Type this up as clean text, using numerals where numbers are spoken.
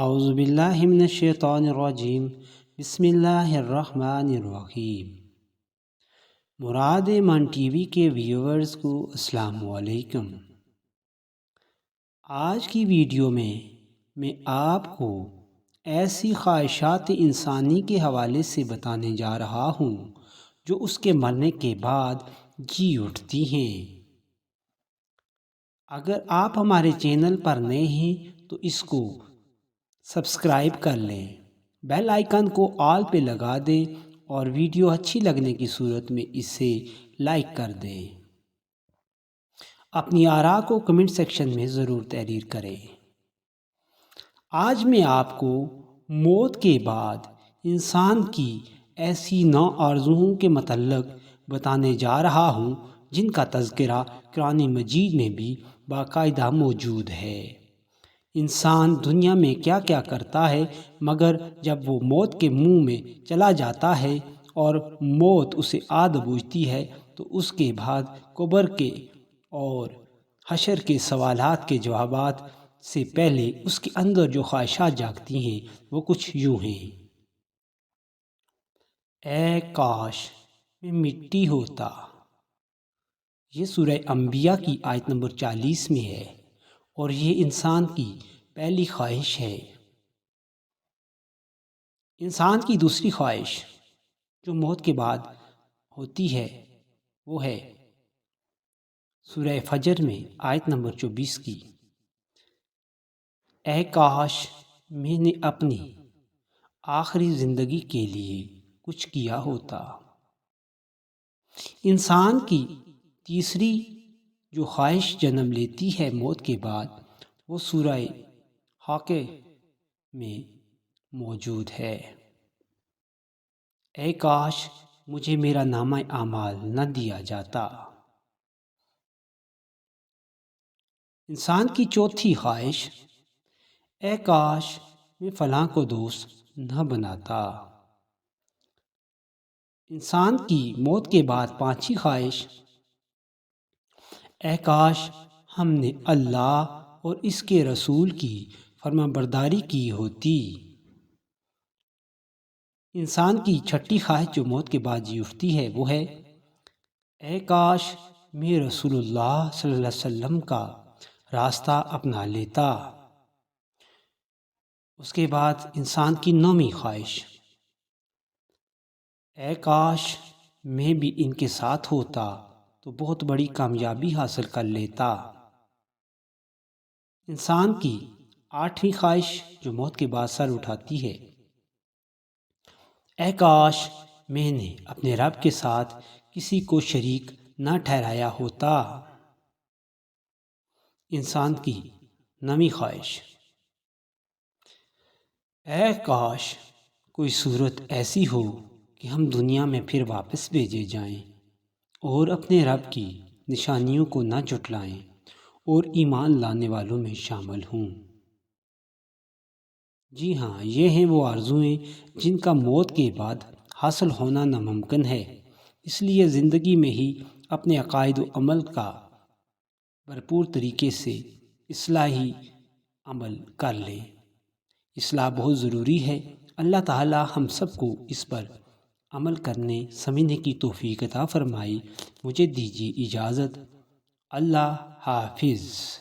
اعوذ باللہ من الشیطان الرجیم بسم اللہ الرحمن الرحیم۔ مراد ایمان ٹی وی کے ویورز کو السلام علیکم۔ آج کی ویڈیو میں آپ کو ایسی خواہشات انسانی کے حوالے سے بتانے جا رہا ہوں جو اس کے مرنے کے بعد جی اٹھتی ہیں۔ اگر آپ ہمارے چینل پر نئے ہیں تو اس کو سبسکرائب کر لیں، بیل آئیکن کو آل پہ لگا دیں اور ویڈیو اچھی لگنے کی صورت میں اسے لائک کر دیں۔ اپنی آراء کو کمنٹ سیکشن میں ضرور تحریر کریں۔ آج میں آپ کو موت کے بعد انسان کی ایسی 9 آرزوؤں کے متعلق بتانے جا رہا ہوں جن کا تذکرہ قرآن مجید میں بھی باقاعدہ موجود ہے۔ انسان دنیا میں کیا کیا کرتا ہے، مگر جب وہ موت کے منہ میں چلا جاتا ہے اور موت اسے آ دبوچتی ہے تو اس کے بعد قبر کے اور حشر کے سوالات کے جوابات سے پہلے اس کے اندر جو خواہشات جاگتی ہیں وہ کچھ یوں ہیں۔ اے کاش میں مٹی ہوتا۔ یہ سورہ انبیاء کی آیت نمبر 40 میں ہے اور یہ انسان کی پہلی خواہش ہے۔ انسان کی دوسری خواہش جو موت کے بعد ہوتی ہے وہ ہے سورہ فجر میں آیت نمبر 24 کی، اے کاش میں نے اپنی آخری زندگی کے لیے کچھ کیا ہوتا۔ انسان کی تیسری جو خواہش جنم لیتی ہے موت کے بعد وہ سورہ حاقہ میں موجود ہے، اے کاش مجھے میرا نامہ اعمال نہ دیا جاتا۔ انسان کی چوتھی خواہش، اے کاش میں فلاں کو دوست نہ بناتا۔ انسان کی موت کے بعد پانچویں خواہش، اے کاش ہم نے اللہ اور اس کے رسول کی فرمانبرداری کی ہوتی۔ انسان کی چھٹی خواہش جو موت کے بعد جی اٹھتی ہے وہ ہے، اے کاش میں رسول اللہ صلی اللہ علیہ وسلم کا راستہ اپنا لیتا۔ اس کے بعد انسان کی 9ویں خواہش، اے کاش میں بھی ان کے ساتھ ہوتا تو بہت بڑی کامیابی حاصل کر لیتا۔ انسان کی 8ویں خواہش جو موت کے بعد سر اٹھاتی ہے، اے کاش میں نے اپنے رب کے ساتھ کسی کو شریک نہ ٹھہرایا ہوتا۔ انسان کی 9ویں خواہش، اے کاش کوئی صورت ایسی ہو کہ ہم دنیا میں پھر واپس بھیجے جائیں اور اپنے رب کی نشانیوں کو نہ جھٹلائیں اور ایمان لانے والوں میں شامل ہوں۔ جی ہاں، یہ ہیں وہ آرزوئیں جن کا موت کے بعد حاصل ہونا ناممکن ہے، اس لیے زندگی میں ہی اپنے عقائد و عمل کا بھرپور طریقے سے اصلاحی عمل کر لیں۔ اصلاح بہت ضروری ہے۔ اللہ تعالی ہم سب کو اس پر عمل کرنے سمجھنے کی توفیق عطا فرمائے۔ مجھے دیجیے اجازت۔ اللہ حافظ۔